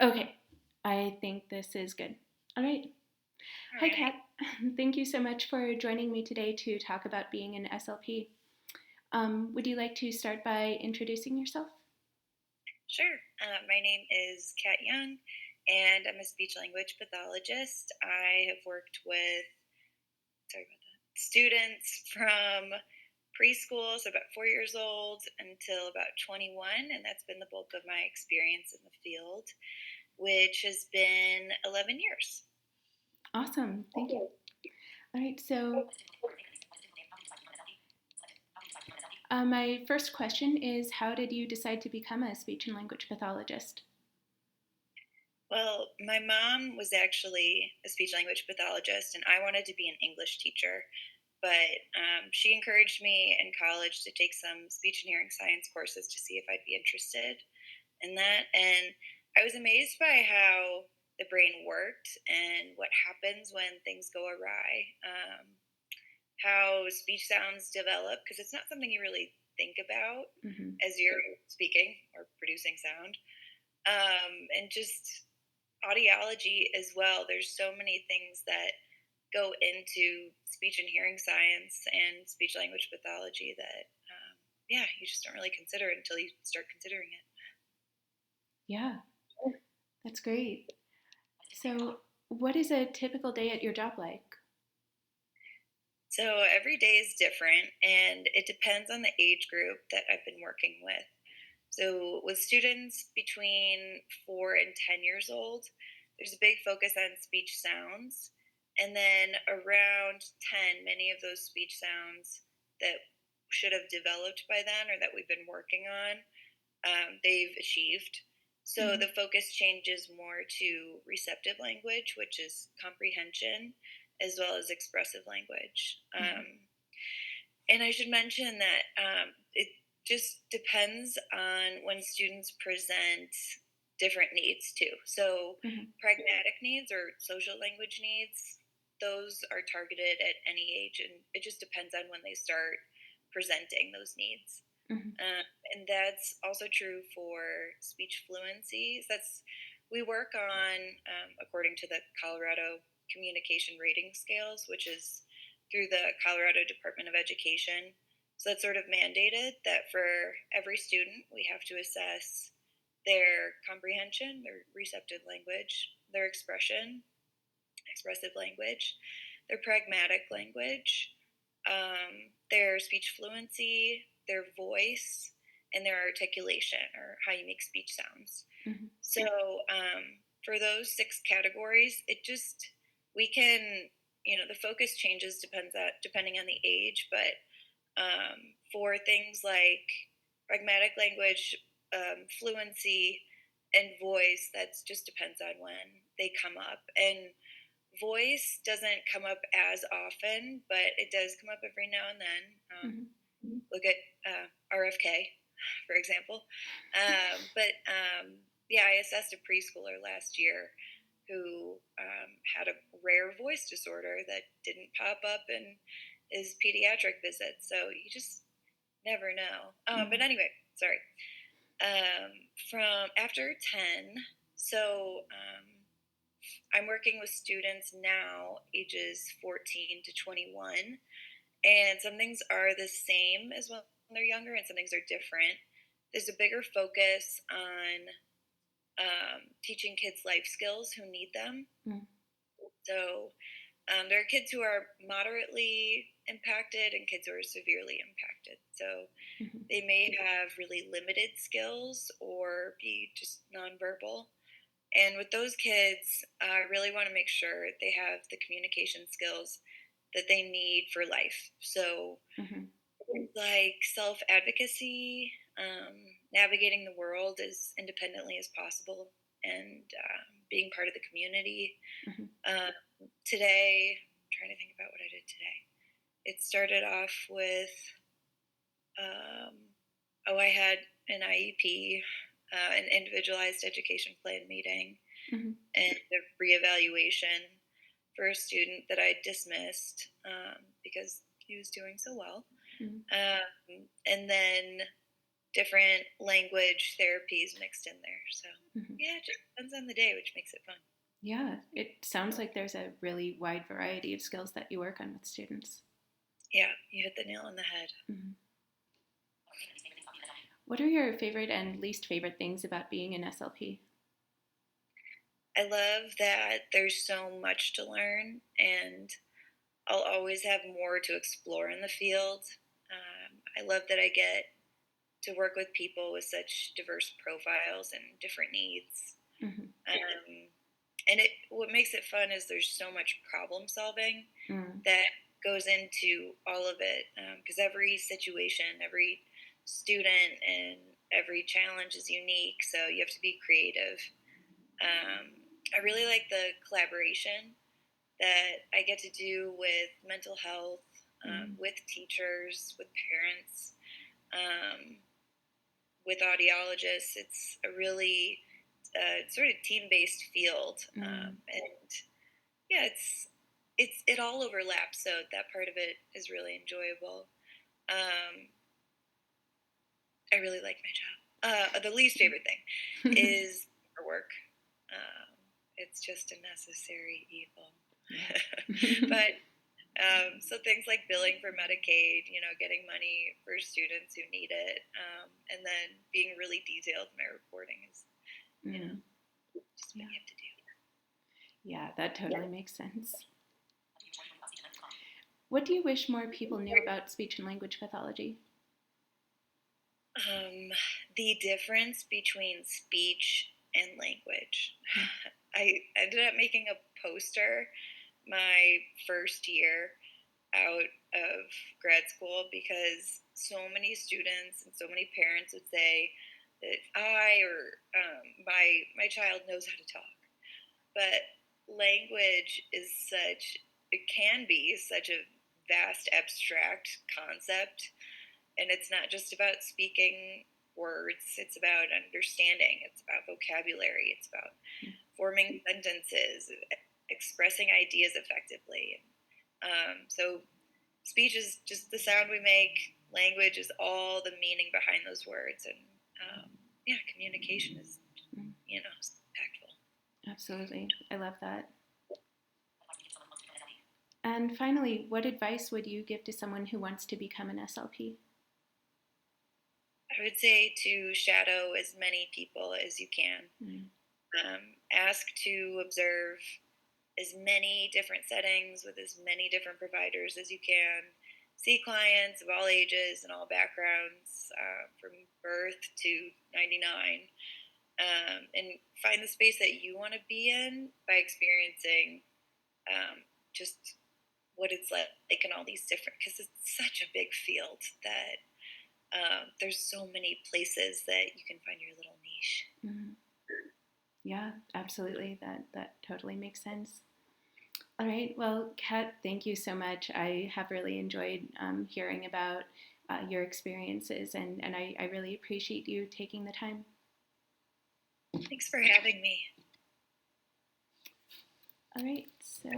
Okay, I think this is good. All right. All Hi, right. Kat. Thank you so much for joining me today to talk about being an SLP. Would you like to start by introducing yourself? Sure. My name is Kat Young, and I'm a speech language pathologist. I have worked with, sorry about that, students from preschool, so about 4 years old, until about 21, and that's been the bulk of my experience in the field, which has been 11 years. Awesome. Thank you. All right. So, my first question is how did you decide to become a speech and language pathologist? Well, my mom was actually a speech language pathologist, and I wanted to be an English teacher. But she encouraged me in college to take some speech and hearing science courses to see if I'd be interested in that. And I was amazed by how the brain worked and what happens when things go awry, how speech sounds develop, because it's not something you really think about Mm-hmm. as you're speaking or producing sound. And just audiology as well. There's so many things that go into speech and hearing science and speech language pathology that, yeah, you just don't really consider it until you start considering it. Yeah, that's great. So, what is a typical day at your job like? So every day is different and it depends on the age group that I've been working with. So with students between 4 and 10 years old, there's a big focus on speech sounds. And then around 10, many of those speech sounds that should have developed by then or that we've been working on they've achieved. So Mm-hmm. the focus changes more to receptive language, which is comprehension, as well as expressive language. Mm-hmm. And I should mention that it just depends on when students present different needs too. So Mm-hmm. pragmatic needs or social language needs, those are targeted at any age, and it just depends on when they start presenting those needs. Mm-hmm. Um, and that's also true for speech fluencies. That's we work on according to the Colorado Communication Rating Scales, which is through the Colorado Department of Education. So that's sort of mandated that for every student we have to assess their comprehension, their receptive language, their expression, expressive language, their pragmatic language, their speech fluency, their voice, and their articulation, or how you make speech sounds. Mm-hmm. So, for those six categories, it just we can the focus changes depending on the age, but for things like pragmatic language, fluency, and voice, that just depends on when they come up. And voice doesn't come up as often, but it does come up every now and then. Look at RFK, for example. But yeah, I assessed a preschooler last year who had a rare voice disorder that didn't pop up in his pediatric visit. So you just never know. Mm-hmm. But anyway, sorry. From after 10, so I'm working with students now, ages 14 to 21, and some things are the same as when they're younger, and some things are different. There's a bigger focus on teaching kids life skills who need them. Mm-hmm. So there are kids who are moderately impacted and kids who are severely impacted. So Mm-hmm. they may have really limited skills or be just nonverbal. And with those kids, I really want to make sure they have the communication skills that they need for life. So, Mm-hmm. like self advocacy, navigating the world as independently as possible, and being part of the community. Mm-hmm. Uh, Today, I'm trying to think about what I did today. It started off with, um, oh, I had an IEP, an individualized education plan meeting, Mm-hmm. and a reevaluation for a student that I dismissed because he was doing so well. Mm-hmm. And then different language therapies mixed in there. So Mhm. yeah, it just depends on the day, which makes it fun. Yeah, it sounds like there's a really wide variety of skills that you work on with students. Yeah, you hit the nail on the head. Mhm. What are your favorite and least favorite things about being an SLP? I love that there's so much to learn, and I'll always have more to explore in the field. I love that I get to work with people with such diverse profiles and different needs. Hmm. Um, and what makes it fun is there's so much problem solving Mm. that goes into all of it, because every situation, every student, and every challenge is unique. So you have to be creative. I really like the collaboration that I get to do with mental health, Mm. with teachers, with parents, um, with audiologists. It's a really sort of team-based field, Mm. and yeah, it all overlaps. So that part of it is really enjoyable. Um, I really like my job. The least favorite thing is work. Um, it's just a necessary evil. Yeah. But so things like billing for Medicaid, getting money for students who need it, and then being really detailed in my reporting is, you know, Mm. just what Yeah. you have to do. Yeah, that totally makes sense. What do you wish more people knew about speech and language pathology? Um, the difference between speech and language. Mm. I ended up making a poster my first year out of grad school because so many students and so many parents would say that I or my child knows how to talk, but language is such it can be such a vast abstract concept, and it's not just about speaking words. It's about understanding. It's about vocabulary. It's about forming sentences, expressing ideas effectively. So speech is just the sound we make. Language is all the meaning behind those words, and yeah, communication is Mm. impactful. Absolutely. I love that. And finally, what advice would you give to someone who wants to become an SLP? I would say to shadow as many people as you can. Mm. Ask to observe as many different settings with as many different providers as you can. See clients of all ages and all backgrounds, from birth to 99, and find the space that you want to be in by experiencing just what it's like in all these different, because it's such a big field that there's so many places that you can find your little niche. Mm. Yeah, absolutely. That totally makes sense. All right. Well, Kat, thank you so much. I have really enjoyed hearing about your experiences, and I really appreciate you taking the time. Thanks for having me. All right. So.